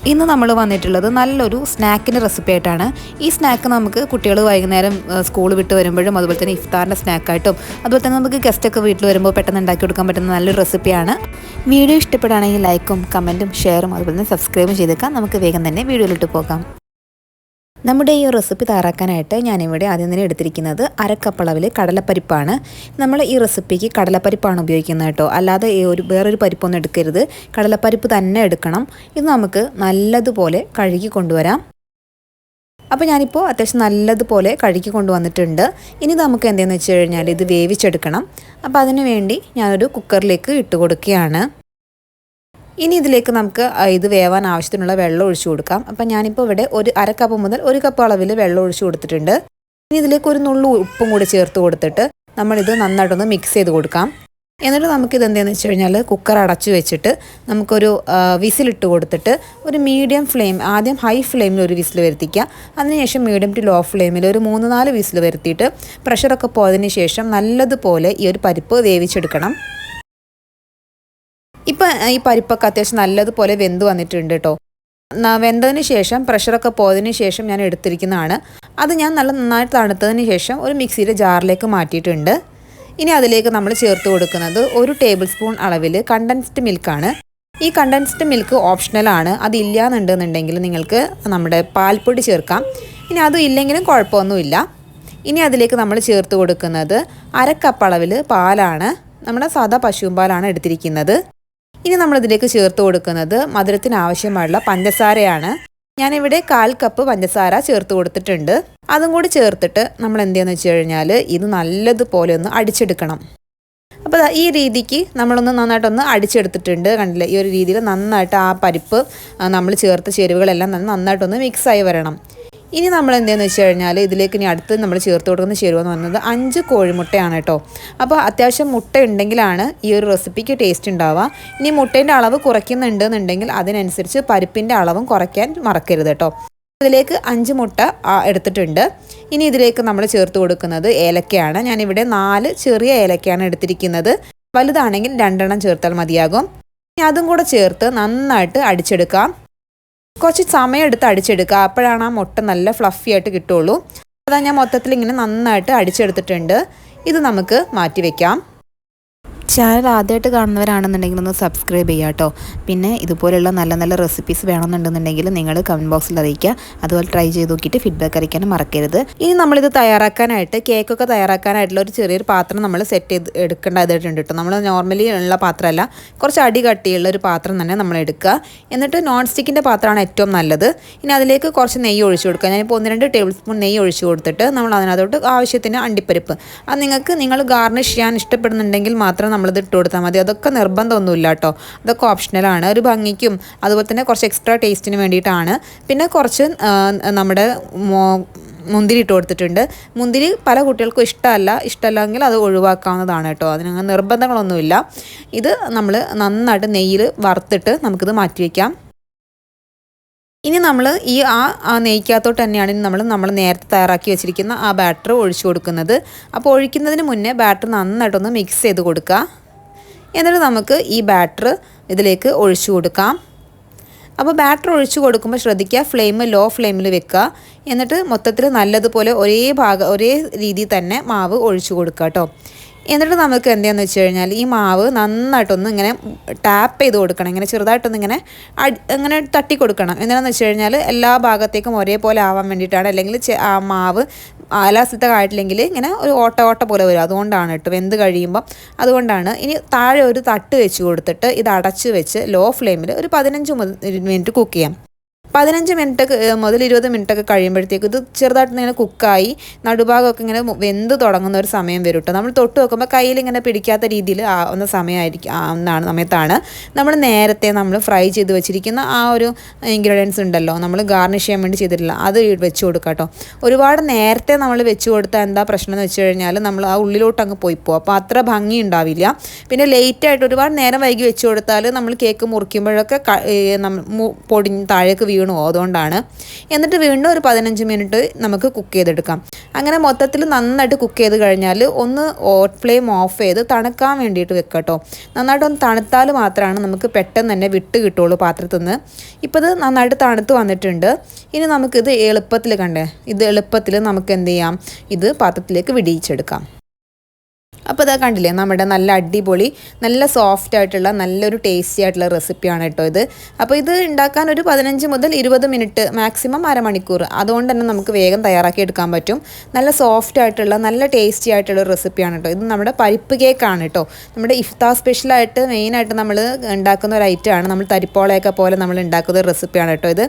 ഇന്ന് നമ്മൾ വന്നിട്ടുള്ളത് നല്ലൊരു സ്നാക്കിൻ്റെ റെസിപ്പി ആയിട്ടാണ്. ഈ സ്നാക്ക് നമുക്ക് കുട്ടികൾ വൈകുന്നേരം സ്കൂൾ വിട്ട് വരുമ്പോഴും അതുപോലെ തന്നെ ഇഫ്താറിൻ്റെ സ്നാക്കായിട്ടും അതുപോലെ തന്നെ നമുക്ക് ഗസ്റ്റൊക്കെ വീട്ടിൽ വരുമ്പോൾ പെട്ടെന്ന് ഉണ്ടാക്കി കൊടുക്കാൻ പറ്റുന്ന നല്ലൊരു റെസിപ്പിയാണ്. വീഡിയോ ഇഷ്ടപ്പെടുകയാണെങ്കിൽ ലൈക്കും കമൻറ്റും ഷെയറും അതുപോലെ തന്നെ സബ്സ്ക്രൈബും ചെയ്തേക്കാം. നമുക്ക് വേഗം തന്നെ വീഡിയോയിലിട്ട് പോകാം. നമ്മുടെ ഈ റെസിപ്പി തയ്യാറാക്കാനായിട്ട് ഞാനിവിടെ ആദ്യം തന്നെ എടുത്തിരിക്കുന്നത് അരക്കപ്പളവിൽ കടലപ്പരിപ്പാണ്. നമ്മൾ ഈ റെസിപ്പിക്ക് കടലപ്പരിപ്പാണ് ഉപയോഗിക്കുന്നത് കേട്ടോ, അല്ലാതെ വേറൊരു പരിപ്പൊന്നും എടുക്കരുത്, കടലപ്പരിപ്പ് തന്നെ എടുക്കണം. ഇത് നമുക്ക് നല്ലതുപോലെ കഴുകി കൊണ്ടുവരാം. അപ്പോൾ ഞാനിപ്പോൾ അത്യാവശ്യം നല്ലതുപോലെ കഴുകി കൊണ്ടുവന്നിട്ടുണ്ട്. ഇനി നമുക്ക് എന്തെന്ന് വെച്ച് കഴിഞ്ഞാൽ ഇത് വേവിച്ചെടുക്കണം. അപ്പോൾ അതിന് വേണ്ടി ഞാനൊരു കുക്കറിലേക്ക് ഇട്ട് കൊടുക്കുകയാണ്. ഇനി ഇതിലേക്ക് നമുക്ക് ഇത് വേവാൻ ആവശ്യത്തിനുള്ള വെള്ളം ഒഴിച്ചു കൊടുക്കാം. അപ്പം ഞാനിപ്പോൾ ഇവിടെ ഒരു അരക്കപ്പ് മുതൽ 1 കപ്പ് അളവിൽ വെള്ളം ഒഴിച്ചു കൊടുത്തിട്ടുണ്ട്. ഇനി ഇതിലേക്ക് ഒരു നുള്ളു ഉപ്പും കൂടി ചേർത്ത് കൊടുത്തിട്ട് നമ്മളിത് നന്നായിട്ടൊന്ന് മിക്സ് ചെയ്ത് കൊടുക്കാം. എന്നിട്ട് നമുക്കിത് എന്താണെന്ന് വെച്ച് കഴിഞ്ഞാൽ കുക്കർ അടച്ചു വെച്ചിട്ട് നമുക്കൊരു വിസിലിട്ട് കൊടുത്തിട്ട് ഒരു മീഡിയം ഫ്ലെയിം, ആദ്യം ഹൈ ഫ്ലെയിമിൽ ഒരു വിസിൽ വരുത്തിക്കുക. അതിനുശേഷം മീഡിയം ടു ലോ ഫ്ലെയിമിൽ ഒരു 3-4 വിസിൽ വരുത്തിയിട്ട് പ്രഷറൊക്കെ പോയതിന് ശേഷം നല്ലതുപോലെ ഈ ഒരു പരിപ്പ് വേവിച്ചെടുക്കണം. ഇപ്പം ഈ പരിപ്പൊക്കെ അത്യാവശ്യം നല്ലതുപോലെ വെന്ത് വന്നിട്ടുണ്ട് കേട്ടോ. വെന്തതിന് ശേഷം പ്രഷറൊക്കെ പോയതിന് ശേഷം ഞാൻ എടുത്തിരിക്കുന്നതാണ്. അത് ഞാൻ നന്നായിട്ട് തണുത്തതിന് ശേഷം ഒരു മിക്സിയുടെ ജാറിലേക്ക് മാറ്റിയിട്ടുണ്ട്. ഇനി അതിലേക്ക് നമ്മൾ ചേർത്ത് കൊടുക്കുന്നത് 1 ടേബിൾ സ്പൂൺ അളവിൽ കണ്ടൻസ്ഡ് മിൽക്കാണ്. ഈ കണ്ടൻസ്ഡ് മിൽക്ക് ഓപ്ഷണലാണ്. അതില്ലാന്നുണ്ടെന്നുണ്ടെങ്കിൽ നിങ്ങൾക്ക് നമ്മുടെ പാൽപ്പൊടി ചേർക്കാം. ഇനി അതും ഇല്ലെങ്കിലും കുഴപ്പമൊന്നുമില്ല. ഇനി അതിലേക്ക് നമ്മൾ ചേർത്ത് കൊടുക്കുന്നത് 1/2 കപ്പ് അളവിൽ പാലാണ്. നമ്മുടെ സാധാ പശുവും പാലാണ് എടുത്തിരിക്കുന്നത്. ഇനി നമ്മളിതിലേക്ക് ചേർത്ത് കൊടുക്കുന്നത് മധുരത്തിന് ആവശ്യമായുള്ള പഞ്ചസാരയാണ്. ഞാനിവിടെ 1/4 കപ്പ് പഞ്ചസാര ചേർത്ത് കൊടുത്തിട്ടുണ്ട്. അതും കൂടി ചേർത്തിട്ട് നമ്മൾ എന്തെന്ന് വെച്ച് കഴിഞ്ഞാൽ ഇത് നല്ലതുപോലെ ഒന്ന് അടിച്ചെടുക്കണം. അപ്പോൾ ഈ രീതിക്ക് നമ്മളൊന്ന് നന്നായിട്ടൊന്ന് അടിച്ചെടുത്തിട്ടുണ്ട്. കണ്ടില്ലേ, ഈ ഒരു രീതിയിൽ നന്നായിട്ട് ആ പരിപ്പ് നമ്മൾ ചേർത്ത ചേരുവകളെല്ലാം നന്നായിട്ടൊന്ന് മിക്സായി വരണം. ഇനി നമ്മൾ എന്തെന്ന് വെച്ച് കഴിഞ്ഞാൽ ഇതിലേക്ക് ഇനി അടുത്ത് നമ്മൾ ചേർത്ത് കൊടുക്കുന്ന ചേരുവ എന്ന് പറയുന്നത് 5 കോഴിമുട്ടയാണ് കേട്ടോ. അപ്പോൾ അത്യാവശ്യം മുട്ട ഉണ്ടെങ്കിലാണ് ഈ ഒരു റെസിപ്പിക്ക് ടേസ്റ്റ് ഉണ്ടാവുക. ഇനി മുട്ടേൻ്റെ അളവ് കുറയ്ക്കുന്നുണ്ടെന്നുണ്ടെങ്കിൽ അതിനനുസരിച്ച് പരിപ്പിൻ്റെ അളവും കുറയ്ക്കാൻ മറക്കരുത് കേട്ടോ. ഇതിലേക്ക് 5 മുട്ട എടുത്തിട്ടുണ്ട്. ഇനി ഇതിലേക്ക് നമ്മൾ ചേർത്ത് കൊടുക്കുന്നത് ഏലക്കയാണ്. ഞാനിവിടെ 4 ചെറിയ ഏലക്കയാണ് എടുത്തിരിക്കുന്നത്. വലുതാണെങ്കിൽ 2 എണ്ണം ചേർത്താൽ മതിയാകും. ഇനി അതും കൂടെ ചേർത്ത് നന്നായിട്ട് അടിച്ചെടുക്കാം. കുറച്ച് സമയം എടുത്ത് അടിച്ചെടുക്കുക, അപ്പോഴാണ് ആ മുട്ട നല്ല ഫ്ലഫി ആയിട്ട് കിട്ടുള്ളൂ. അതാ ഞാൻ മൊത്തത്തിൽ ഇങ്ങനെ നന്നായിട്ട് അടിച്ചെടുത്തിട്ടുണ്ട്. ഇത് നമുക്ക് മാറ്റി വയ്ക്കാം. ചാനൽ ആദ്യമായിട്ട് കാണുന്നവരാണെന്നുണ്ടെങ്കിൽ ഒന്ന് സബ്സ്ക്രൈബ് ചെയ്യുക കേട്ടോ. പിന്നെ ഇതുപോലെയുള്ള നല്ല നല്ല റെസിപ്പീസ് വേണമെന്നുണ്ടെന്നുണ്ടെങ്കിൽ നിങ്ങൾ കമൻറ്റ് ബോക്സിൽ അറിയിക്കുക. അതുപോലെ ട്രൈ ചെയ്ത് നോക്കിയിട്ട് ഫീഡ്ബാക്ക് അറിയിക്കാനും മറക്കരുത്. ഇനി നമ്മളിത് തയ്യാറാക്കാനായിട്ട് കേക്കൊക്കെ തയ്യാറാക്കാനായിട്ടുള്ള ഒരു ചെറിയൊരു പാത്രം നമ്മൾ സെറ്റ് ചെയ്ത് എടുക്കേണ്ടതായിട്ടുണ്ട് കേട്ടോ. നമ്മൾ നോർമലി ഉള്ള പാത്രമല്ല, കുറച്ച് അടി കട്ടിയുള്ള ഒരു പാത്രം തന്നെ നമ്മൾ എടുക്കുക. എന്നിട്ട് നോൺ സ്റ്റിക്കിൻ്റെ പാത്രമാണ് ഏറ്റവും നല്ലത്. ഇനി അതിലേക്ക് കുറച്ച് നെയ്യ് ഒഴിച്ചു കൊടുക്കുക. ഞാനിപ്പോൾ 1-2 ടേബിൾ സ്പൂൺ നെയ്യ് ഒഴിച്ചു കൊടുത്തിട്ട് നമ്മൾ അതിനകത്തോട്ട് ആവശ്യത്തിന് അണ്ടിപ്പരിപ്പ്, അത് നിങ്ങൾ ഗാർണിഷ് ചെയ്യാൻ ഇഷ്ടപ്പെടുന്നുണ്ടെങ്കിൽ മാത്രം നമ്മളിത് ഇട്ട് കൊടുത്താൽ മതി. അതൊക്കെ നിർബന്ധമൊന്നുമില്ല കേട്ടോ, അതൊക്കെ ഓപ്ഷണലാണ്. ഒരു ഭംഗിക്കും അതുപോലെ തന്നെ കുറച്ച് എക്സ്ട്രാ ടേസ്റ്റിന് വേണ്ടിയിട്ടാണ്. പിന്നെ കുറച്ച് നമ്മുടെ മുന്തിരി ഇട്ട് കൊടുത്തിട്ടുണ്ട്. മുന്തിരി പല കുട്ടികൾക്കും ഇഷ്ടമല്ലെങ്കിൽ അത് ഒഴിവാക്കാവുന്നതാണ് കേട്ടോ, അതിനങ്ങനെ നിർബന്ധങ്ങളൊന്നുമില്ല. ഇത് നമ്മൾ നന്നായിട്ട് നെയ്യിൽ വറുത്തിട്ട് നമുക്കിത് മാറ്റി വയ്ക്കാം. ഇനി നമ്മൾ ഈ നെയ്ക്കകത്തോട്ട് തന്നെയാണ് നമ്മൾ നേരത്തെ തയ്യാറാക്കി വെച്ചിരിക്കുന്ന ആ ബാറ്റർ ഒഴിച്ചു കൊടുക്കുന്നത്. അപ്പോൾ ഒഴിക്കുന്നതിന് മുന്നേ ബാറ്റർ നന്നായിട്ടൊന്ന് മിക്സ് ചെയ്ത് കൊടുക്കുക. എന്നിട്ട് നമുക്ക് ഈ ബാറ്റർ ഇതിലേക്ക് ഒഴിച്ചു കൊടുക്കാം. അപ്പോൾ ബാറ്റർ ഒഴിച്ചു കൊടുക്കുമ്പോൾ ശ്രദ്ധിക്കുക, ഫ്ലെയിം ലോ ഫ്ലെയിമിൽ വെക്കുക. എന്നിട്ട് മൊത്തത്തിൽ നല്ലതുപോലെ ഒരേ രീതിയിൽ തന്നെ മാവ് ഒഴിച്ചു കൊടുക്കുക കേട്ടോ. എന്നിട്ട് നമുക്ക് എന്താണെന്ന് വെച്ച് കഴിഞ്ഞാൽ ഈ മാവ് നന്നായിട്ടൊന്ന് ഇങ്ങനെ ടാപ്പ് ചെയ്ത് കൊടുക്കണം. ഇങ്ങനെ ചെറുതായിട്ടൊന്ന് ഇങ്ങനെ തട്ടി കൊടുക്കണം. എന്താണെന്ന് വെച്ച് കഴിഞ്ഞാൽ എല്ലാ ഭാഗത്തേക്കും ഒരേപോലെ ആവാൻ വേണ്ടിയിട്ടാണ്. അല്ലെങ്കിൽ ആ മാവ് ആയിട്ടില്ലെങ്കിൽ ഇങ്ങനെ ഒരു ഓട്ട പോലെ വരും. അതുകൊണ്ടാണ് കേട്ടോ, വെന്ത് കഴിയുമ്പം അതുകൊണ്ടാണ്. ഇനി താഴെ ഒരു തട്ട് വെച്ച് കൊടുത്തിട്ട് ഇത് അടച്ച് വെച്ച് ലോ ഫ്ലെയിമിൽ ഒരു 15 മിനിറ്റ് കുക്ക് ചെയ്യാം. 15 മിനിറ്റ് മുതൽ 20 മിനിറ്റൊക്കെ കഴിയുമ്പോഴത്തേക്കും ഇത് ചെറുതായിട്ട് ഇങ്ങനെ കുക്കായി നടുഭാഗമൊക്കെ ഇങ്ങനെ വെന്ത് തുടങ്ങുന്ന ഒരു സമയം വരും കേട്ടോ. നമ്മൾ തൊട്ട് വെക്കുമ്പോൾ കയ്യിൽ ഇങ്ങനെ പിടിക്കാത്ത രീതിയിൽ ആവുന്ന സമയത്താണ് നമ്മൾ ഫ്രൈ ചെയ്ത് വെച്ചിരിക്കുന്ന ആ ഒരു ഇൻഗ്രീഡിയൻസ് ഉണ്ടല്ലോ, നമ്മൾ ഗാർണിഷ് ചെയ്യാൻ വേണ്ടി ചെയ്തിട്ടില്ല, അത് വെച്ച് കൊടുക്കുക കേട്ടോ. ഒരുപാട് നേരത്തെ നമ്മൾ വെച്ച് കൊടുത്താൽ എന്താ പ്രശ്നം എന്ന് വെച്ച് കഴിഞ്ഞാൽ നമ്മൾ ആ ഉള്ളിലോട്ട് അങ്ങ് പോയി പോകും. അപ്പോൾ അത്ര ഭംഗി ഉണ്ടാവില്ല. പിന്നെ ലേറ്റായിട്ട് ഒരുപാട് നേരം വൈകി വെച്ച് കൊടുത്താൽ നമ്മൾ കേക്ക് മുറിക്കുമ്പോഴൊക്കെ പൊടിഞ്ഞ് താഴേക്ക് വീഴും. വീണു അതുകൊണ്ടാണ്. എന്നിട്ട് വീണ്ടും ഒരു 15 മിനിറ്റ് നമുക്ക് കുക്ക് ചെയ്തെടുക്കാം. അങ്ങനെ മൊത്തത്തിൽ നന്നായിട്ട് കുക്ക് ചെയ്ത് കഴിഞ്ഞാൽ ഒന്ന് ഹോട്ട് ഫ്ലെയിം ഓഫ് ചെയ്ത് തണുക്കാൻ വേണ്ടിയിട്ട് വെക്കാം കേട്ടോ. നന്നായിട്ടൊന്ന് തണുത്താൽ മാത്രമാണ് നമുക്ക് പെട്ടെന്ന് തന്നെ വിട്ട് കിട്ടുള്ളൂ പാത്രത്തിൽ നിന്ന്. ഇപ്പോൾ ഇത് നന്നായിട്ട് തണുത്ത് വന്നിട്ടുണ്ട്. ഇനി നമുക്കിത് എളുപ്പത്തിൽ ഇത് എളുപ്പത്തിൽ നമുക്ക് എന്ത് ചെയ്യാം, ഇത് പാത്രത്തിലേക്ക് വിടിയിച്ചെടുക്കാം. അപ്പോൾ ഇതാ കണ്ടില്ലേ, നമ്മുടെ നല്ല അടിപൊളി നല്ല സോഫ്റ്റ് ആയിട്ടുള്ള നല്ലൊരു ടേസ്റ്റി ആയിട്ടുള്ള റെസിപ്പിയാണ് കേട്ടോ ഇത്. അപ്പോൾ ഇത് ഉണ്ടാക്കാൻ ഒരു 15 മുതൽ 20 മിനിറ്റ് മാക്സിമം അരമണിക്കൂർ, അതുകൊണ്ട് തന്നെ നമുക്ക് വേഗം തയ്യാറാക്കി എടുക്കാൻ പറ്റും. നല്ല സോഫ്റ്റ് ആയിട്ടുള്ള നല്ല ടേസ്റ്റി ആയിട്ടുള്ള റെസിപ്പിയാണ് കേട്ടോ ഇത്. നമ്മുടെ പരിപ്പ് കേക്കാണ് കേട്ടോ. നമ്മുടെ ഇഫ്താർ സ്പെഷ്യലായിട്ട് മെയിനായിട്ട് നമ്മൾ ഉണ്ടാക്കുന്ന ഒരു ഐറ്റമാണ്. നമ്മൾ തരിപ്പോളയൊക്കെ പോലെ നമ്മൾ ഉണ്ടാക്കുന്ന ഒരു റെസിപ്പിയാണ് കേട്ടോ ഇത്.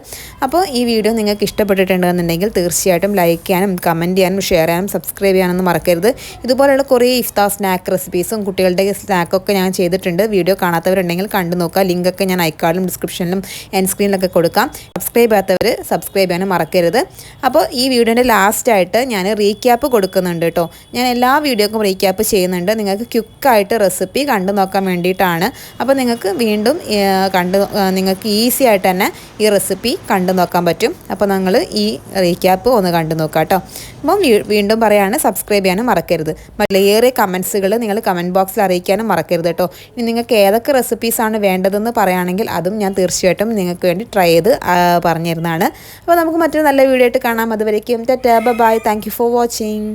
അപ്പോൾ ഈ വീഡിയോ നിങ്ങൾക്ക് ഇഷ്ടപ്പെട്ടിട്ടുണ്ടെന്നുണ്ടെങ്കിൽ തീർച്ചയായിട്ടും ലൈക്ക് ചെയ്യാനും കമൻറ്റ് ചെയ്യാനും ഷെയർ ചെയ്യാനും സബ്സ്ക്രൈബ് ചെയ്യാനൊന്നും മറക്കരുത്. ഇതുപോലെയുള്ള കുറേ ഇഫ്താർ സ്നാക്ക് റെസിപ്പീസും കുട്ടികളുടെ സ്നാക്കൊക്കെ ഞാൻ ചെയ്തിട്ടുണ്ട്. വീഡിയോ കാണാത്തവരുണ്ടെങ്കിൽ കണ്ടു നോക്കുക. ലിങ്കൊക്കെ ഞാൻ ഐക്കാർഡിലും ഡിസ്ക്രിപ്ഷനിലും എൻഡ് സ്ക്രീനിലൊക്കെ കൊടുക്കാം. സബ്സ്ക്രൈബ് ചെയ്യാത്തവർ സബ്സ്ക്രൈബ് ചെയ്യാനും മറക്കരുത്. അപ്പോൾ ഈ വീഡിയോൻ്റെ ലാസ്റ്റായിട്ട് ഞാൻ റീക്യാപ്പ് കൊടുക്കുന്നുണ്ട് കേട്ടോ. ഞാൻ എല്ലാ വീഡിയോക്കും റീക്യാപ്പ് ചെയ്യുന്നുണ്ട്, നിങ്ങൾക്ക് ക്വിക്കായിട്ട് റെസിപ്പി കണ്ടു നോക്കാൻ വേണ്ടിയിട്ടാണ്. അപ്പോൾ നിങ്ങൾക്ക് വീണ്ടും നിങ്ങൾക്ക് ഈസി ആയിട്ട് തന്നെ ഈ റെസിപ്പി കണ്ടു നോക്കാൻ പറ്റും. അപ്പോൾ നിങ്ങൾ ഈ റീക്യാപ്പ് ഒന്ന് കണ്ടു നോക്കാം കേട്ടോ. അപ്പം വീണ്ടും പറയുകയാണ്, സബ്സ്ക്രൈബ് ചെയ്യാനും മറക്കരുത്. ഏറെ കമൻസുകൾ നിങ്ങൾ കമൻറ്റ് ബോക്സിൽ അറിയിക്കാനും മറക്കരുത് കേട്ടോ. ഇനി നിങ്ങൾക്ക് ഏതൊക്കെ റെസിപ്പീസാണ് വേണ്ടതെന്ന് പറയുകയാണെങ്കിൽ അതും ഞാൻ തീർച്ചയായിട്ടും നിങ്ങൾക്ക് വേണ്ടി ട്രൈ ചെയ്ത് പറഞ്ഞു തരുന്നതാണ്. അപ്പോൾ നമുക്ക് മറ്റൊരു നല്ല വീഡിയോ ആയിട്ട് കാണാം. അതുവരേക്കും tata bye. Thank you for watching.